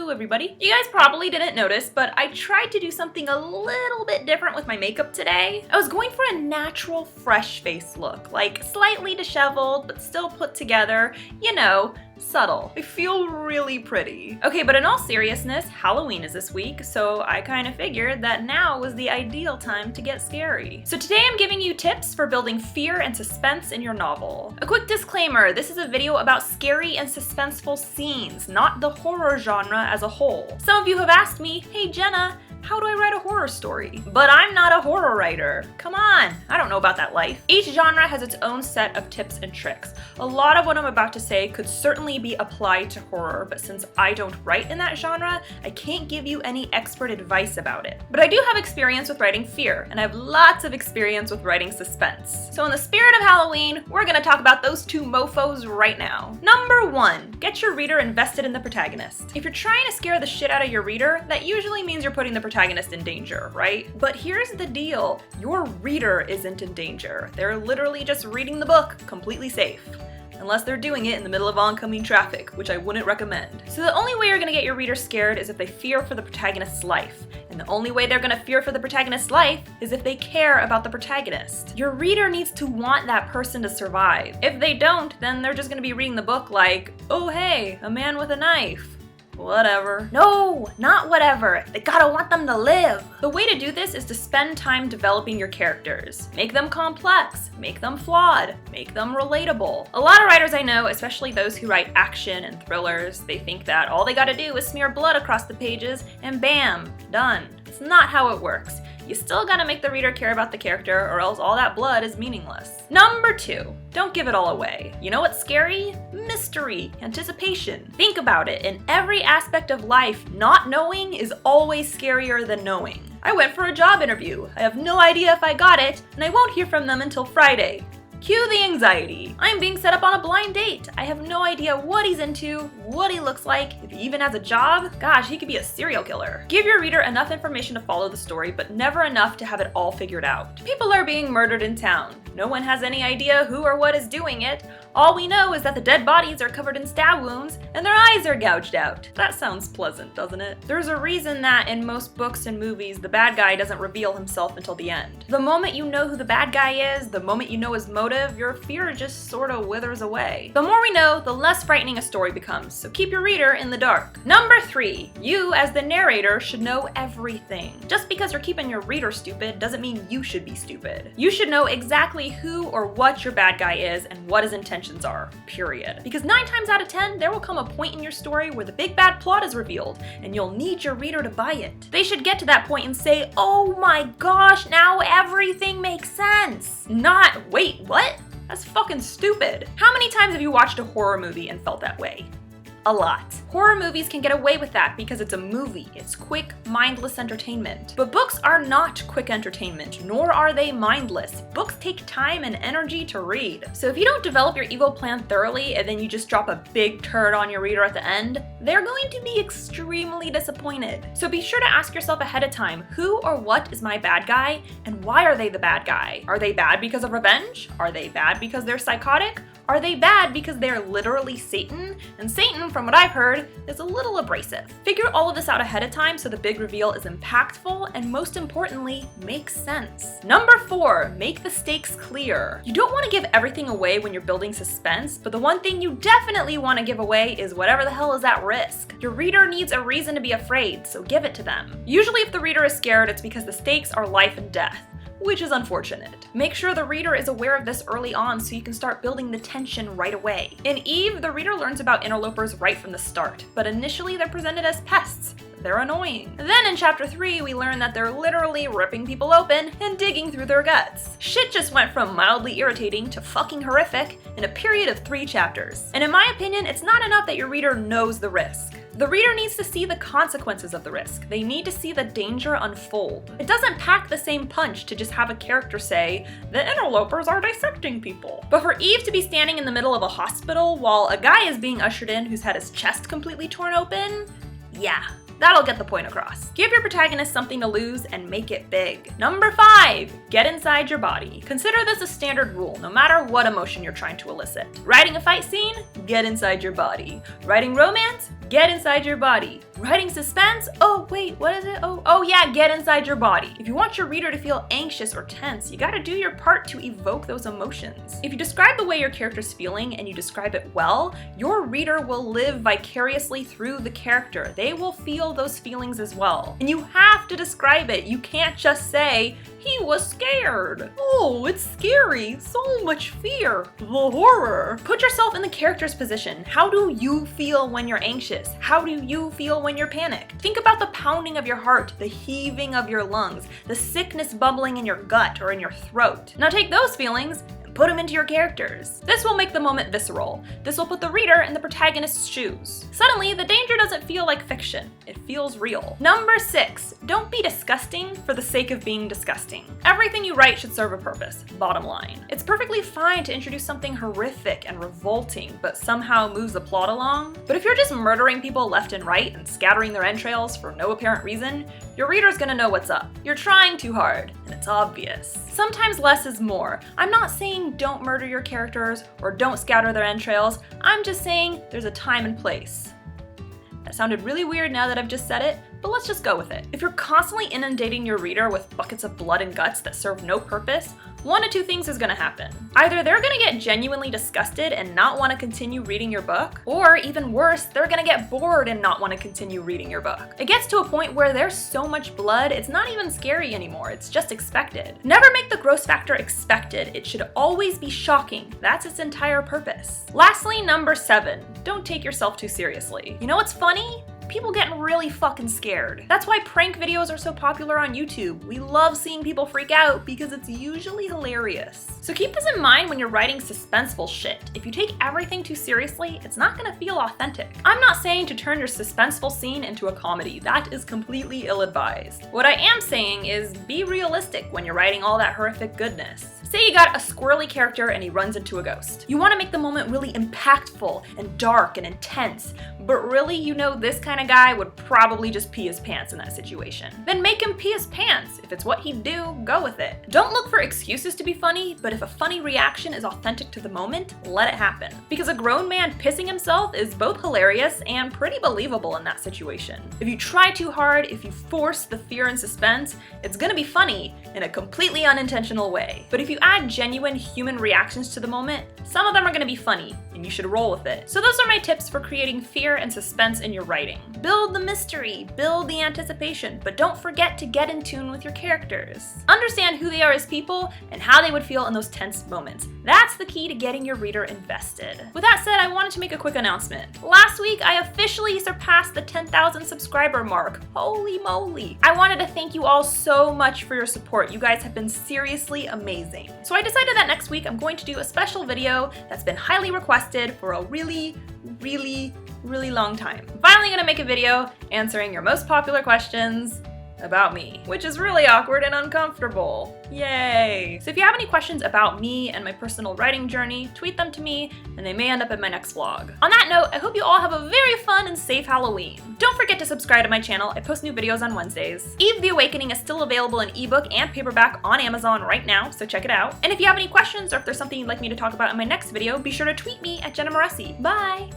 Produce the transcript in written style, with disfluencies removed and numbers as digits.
Hello everybody. You guys probably didn't notice, but I tried to do something a little bit different with my makeup today. I was going for a natural, fresh face look, like slightly disheveled, but still put together, you know, subtle. I feel really pretty. Okay, but in all seriousness, Halloween is this week, so I kind of figured that now was the ideal time to get scary. So today I'm giving you tips for building fear and suspense in your novel. A quick disclaimer, this is a video about scary and suspenseful scenes, not the horror genre as a whole. Some of you have asked me, hey Jenna, how do I write a horror story? But I'm not a horror writer. Come on, I don't know about that life. Each genre has its own set of tips and tricks. A lot of what I'm about to say could certainly be applied to horror, but since I don't write in that genre, I can't give you any expert advice about it. But I do have experience with writing fear, and I have lots of experience with writing suspense. So in the spirit of Halloween, we're gonna talk about those two mofos right now. Number 1, get your reader invested in the protagonist. If you're trying to scare the shit out of your reader, that usually means you're putting the protagonist in danger, right? But here's the deal, your reader isn't in danger. They're literally just reading the book completely safe. Unless they're doing it in the middle of oncoming traffic, which I wouldn't recommend. So the only way you're gonna get your reader scared is if they fear for the protagonist's life. And the only way they're gonna fear for the protagonist's life is if they care about the protagonist. Your reader needs to want that person to survive. If they don't, then they're just gonna be reading the book like, oh hey, a man with a knife. Whatever. No, not whatever. They gotta want them to live. The way to do this is to spend time developing your characters. Make them complex, make them flawed, make them relatable. A lot of writers I know, especially those who write action and thrillers, they think that all they gotta do is smear blood across the pages and bam, done. It's not how it works. You still gotta make the reader care about the character or else all that blood is meaningless. Number 2, don't give it all away. You know what's scary? Mystery, anticipation. Think about it, in every aspect of life, not knowing is always scarier than knowing. I went for a job interview. I have no idea if I got it, and I won't hear from them until Friday. Cue the anxiety. I'm being set up on a blind date. I have no idea what he's into, what he looks like, if he even has a job. Gosh, he could be a serial killer. Give your reader enough information to follow the story, but never enough to have it all figured out. People are being murdered in town. No one has any idea who or what is doing it. All we know is that the dead bodies are covered in stab wounds and their eyes are gouged out. That sounds pleasant, doesn't it? There's a reason that in most books and movies, the bad guy doesn't reveal himself until the end. The moment you know who the bad guy is, the moment you know his motive, your fear just sort of withers away. The more we know, the less frightening a story becomes, so keep your reader in the dark. Number 3, you as the narrator should know everything. Just because you're keeping your reader stupid doesn't mean you should be stupid. You should know exactly who or what your bad guy is and what his intentions are, period. Because 9 times out of 10, there will come a point in your story where the big bad plot is revealed, and you'll need your reader to buy it. They should get to that point and say, oh my gosh, now everything makes sense. Not, wait, what? That's fucking stupid. How many times have you watched a horror movie and felt that way? A lot. Horror movies can get away with that because it's a movie. It's quick, mindless entertainment. But books are not quick entertainment, nor are they mindless. Books take time and energy to read. So if you don't develop your evil plan thoroughly and then you just drop a big turd on your reader at the end, they're going to be extremely disappointed. So be sure to ask yourself ahead of time, who or what is my bad guy and why are they the bad guy? Are they bad because of revenge? Are they bad because they're psychotic? Are they bad because they're literally Satan? And Satan, from what I've heard, is a little abrasive. Figure all of this out ahead of time so the big reveal is impactful and most importantly, makes sense. Number 4, make the stakes clear. You don't want to give everything away when you're building suspense, but the one thing you definitely want to give away is whatever the hell is at risk. Your reader needs a reason to be afraid, so give it to them. Usually if the reader is scared, it's because the stakes are life and death, which is unfortunate. Make sure the reader is aware of this early on so you can start building the tension right away. In Eve, the reader learns about interlopers right from the start, but initially they're presented as pests. They're annoying. Then in chapter 3, we learn that they're literally ripping people open and digging through their guts. Shit just went from mildly irritating to fucking horrific in a period of 3 chapters. And in my opinion, it's not enough that your reader knows the risk. The reader needs to see the consequences of the risk. They need to see the danger unfold. It doesn't pack the same punch to just have a character say, the interlopers are dissecting people. But for Eve to be standing in the middle of a hospital while a guy is being ushered in who's had his chest completely torn open, yeah, That'll get the point across. Give your protagonist something to lose and make it big. Number 5, get inside your body. Consider this a standard rule, no matter what emotion you're trying to elicit. Writing a fight scene? Get inside your body. Writing romance? Get inside your body. Writing suspense? Oh wait, what is it? Oh yeah, get inside your body. If you want your reader to feel anxious or tense, you gotta do your part to evoke those emotions. If you describe the way your character's feeling and you describe it well, your reader will live vicariously through the character. They will feel those feelings as well. And you have to describe it. You can't just say, he was scared. Oh, it's scary. So much fear. The horror. Put yourself in the character's position. How do you feel when you're anxious? How do you feel when you're panicked? Think about the pounding of your heart, the heaving of your lungs, the sickness bubbling in your gut or in your throat. Now take those feelings and put them into your characters. This will make the moment visceral. This will put the reader in the protagonist's shoes. Suddenly, the danger doesn't feel like fiction. It feels real. Number 6, don't be disgusting for the sake of being disgusting. Everything you write should serve a purpose, bottom line. It's perfectly fine to introduce something horrific and revolting, but somehow moves the plot along. But if you're just murdering people left and right and scattering their entrails for no apparent reason, your reader's gonna know what's up. You're trying too hard, and it's obvious. Sometimes less is more. I'm not saying don't murder your characters or don't scatter their entrails. I'm just saying there's a time and place. That sounded really weird now that I've just said it, but let's just go with it. If you're constantly inundating your reader with buckets of blood and guts that serve no purpose, one of two things is gonna happen. Either they're gonna get genuinely disgusted and not want to continue reading your book, or even worse, they're gonna get bored and not want to continue reading your book. It gets to a point where there's so much blood, it's not even scary anymore, it's just expected. Never make the gross factor expected, it should always be shocking. That's its entire purpose. Lastly, number 7, don't take yourself too seriously. You know what's funny? People getting really fucking scared. That's why prank videos are so popular on YouTube. We love seeing people freak out because it's usually hilarious. So keep this in mind when you're writing suspenseful shit. If you take everything too seriously, it's not gonna feel authentic. I'm not saying to turn your suspenseful scene into a comedy. That is completely ill-advised. What I am saying is be realistic when you're writing all that horrific goodness. Say you got a squirrely character and he runs into a ghost. You want to make the moment really impactful and dark and intense, but really you know this kind of guy would probably just pee his pants in that situation. Then make him pee his pants. If it's what he'd do, go with it. Don't look for excuses to be funny, but if a funny reaction is authentic to the moment, let it happen. Because a grown man pissing himself is both hilarious and pretty believable in that situation. If you try too hard, if you force the fear and suspense, it's gonna be funny in a completely unintentional way. But if you add genuine human reactions to the moment, some of them are gonna be funny, and you should roll with it. So those are my tips for creating fear and suspense in your writing. Build the mystery, build the anticipation, but don't forget to get in tune with your characters. Understand who they are as people and how they would feel in those tense moments. That's the key to getting your reader invested. With that said, I wanted to make a quick announcement. Last week, I officially surpassed the 10,000 subscriber mark. Holy moly. I wanted to thank you all so much for your support. You guys have been seriously amazing. So I decided that next week I'm going to do a special video that's been highly requested for a really long time. I'm finally gonna make a video answering your most popular questions about me, which is really awkward and uncomfortable. Yay! So if you have any questions about me and my personal writing journey, tweet them to me and they may end up in my next vlog. On that note, I hope you all have a very fun and safe Halloween. Don't forget to subscribe to my channel. I post new videos on Wednesdays. Eve the Awakening is still available in ebook and paperback on Amazon right now, so check it out. And if you have any questions or if there's something you'd like me to talk about in my next video, be sure to tweet me at Jenna Moreci. Bye!